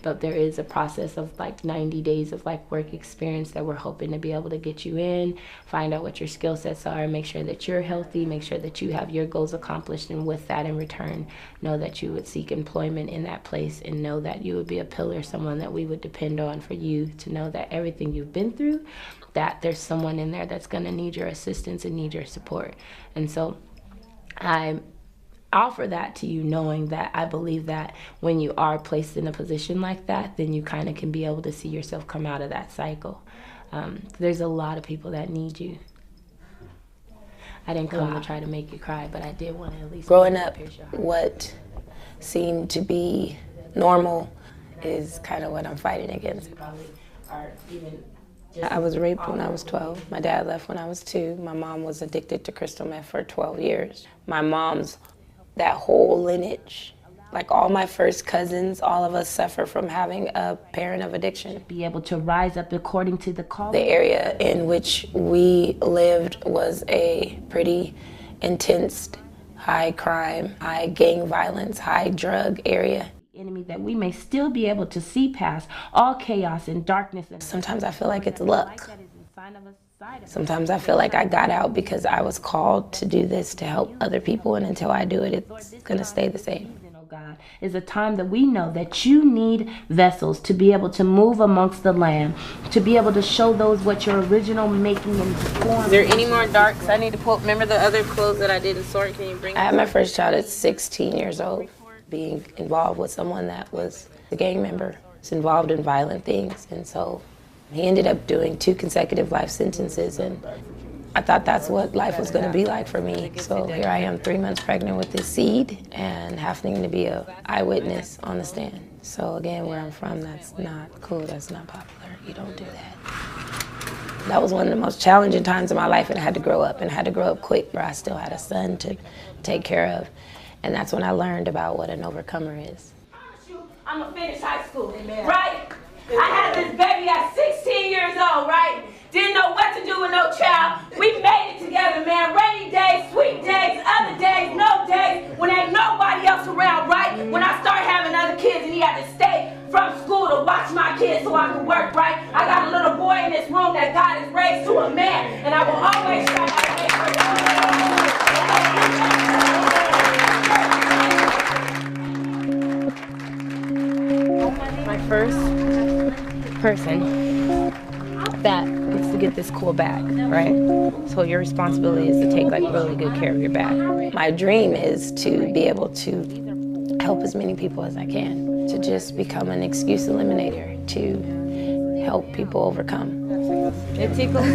but there is a process of like 90 days of like work experience that we're hoping to be able to get you in, find out what your skill sets are, make sure that you're healthy, make sure that you have your goals accomplished, and with that in return, know that you would seek employment in that place and know that you would be a pillar, someone that we would depend on, for you to know that everything you've been through, that there's someone in there that's going to need your assistance and need your support. And so I offer that to you, knowing that I believe that when you are placed in a position like that, then you kind of can be able to see yourself come out of that cycle. There's a lot of people that need you. I didn't come to try to make you cry, but I did want to at least... Growing up, what seemed to be normal is kind of what I'm fighting against. I was raped when I was 12. My dad left when I was 2. My mom was addicted to crystal meth for 12 years. My mom's, that whole lineage, like all my first cousins, all of us suffer from having a parent of addiction. Be able to rise up according to the call. The area in which we lived was a pretty intense, high crime, high gang violence, high drug area. Enemy that we may still be able to see past all chaos and darkness. Sometimes I feel like it's luck. Sometimes I feel like I got out because I was called to do this to help other people, and until I do it, it's gonna stay the same. God, is a time that we know that you need vessels to be able to move amongst the land, to be able to show those what your original making and form. Is there any more darks I need to pull? Remember the other clothes that I didn't sort? Can you bring I had my first child at 16 years old, being involved with someone that was a gang member. Was involved in violent things, and so he ended up doing 2 consecutive life sentences, and I thought that's what life was going to be like for me. So here I am 3 months pregnant with this seed and having to be an eyewitness on the stand. So again, where I'm from, that's not cool, that's not popular. You don't do that. That was one of the most challenging times of my life, and I had to grow up, and I had to grow up quick, where I still had a son to take care of. And that's when I learned about what an overcomer is. I'm gonna finish high school, right? I had this baby at 16 years old, right? Didn't know what to do with no child. We made it together, man. Rainy days, sweet days, other days, no days, when ain't nobody else around, right? When I started having other kids and he had to stay from school to watch my kids so I could work, right? I got a little boy in this room that God has raised to a man, and I will always try to make My first person that gets to get this cool bag, right? So your responsibility is to take like really good care of your bag. My dream is to be able to help as many people as I can, to just become an excuse eliminator, to help people overcome. It tickles.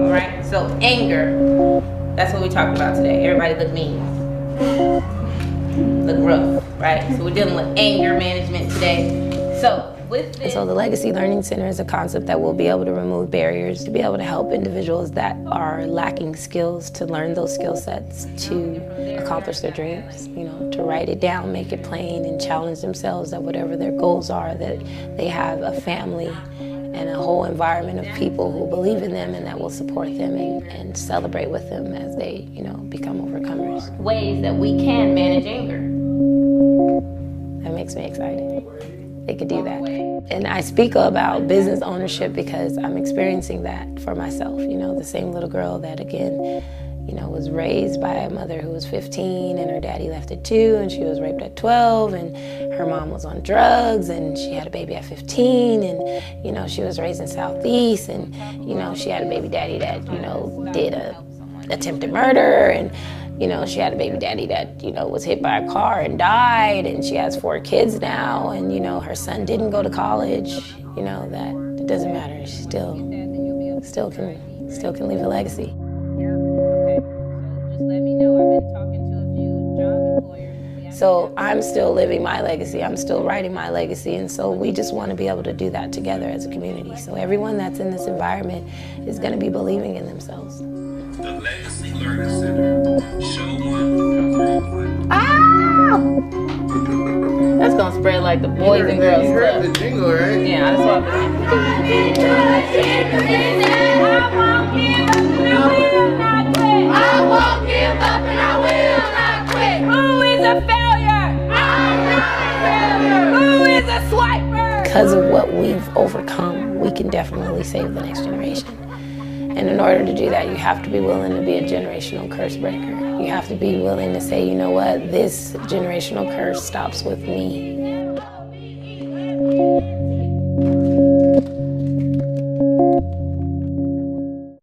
All right, so anger, that's what we talked about today. Everybody look mean, look rough, right? So we're dealing with anger management today. So with this, the Legacy Learning Center is a concept that will be able to remove barriers, to be able to help individuals that are lacking skills to learn those skill sets, to accomplish their dreams, you know, to write it down, make it plain, and challenge themselves that whatever their goals are, that they have a family and a whole environment of people who believe in them and that will support them and celebrate with them as they, you know, become overcomers. Ways that we can manage anger. That makes me excited. They could do that. And I speak about business ownership because I'm experiencing that for myself. You know, the same little girl that, again, you know, was raised by a mother who was 15 and her daddy left at 2 and she was raped at 12 and her mom was on drugs and she had a baby at 15 and, you know, she was raised in Southeast and, you know, she had a baby daddy that, you know, did a attempted murder and, you know, she had a baby daddy that, you know, was hit by a car and died, and she has 4 kids now, and, you know, her son didn't go to college. You know, that it doesn't matter. She still can leave a legacy. Yeah, okay. So just let me know. I've been talking to a few job employers. So I'm still living my legacy. I'm still writing my legacy, and so we just want to be able to do that together as a community. So everyone that's in this environment is going to be believing in themselves. The Legacy Learning Center. Show 1, Grow 1. Ah! That's gonna spread like the boys and girls You heard club. the jingle, right? Yeah, that's what I won't give up and I will not quit. Who is a failure? Because of what we've overcome, we can definitely save the next generation. And in order to do that, you have to be willing to be a generational curse breaker. You have to be willing to say, you know what, this generational curse stops with me.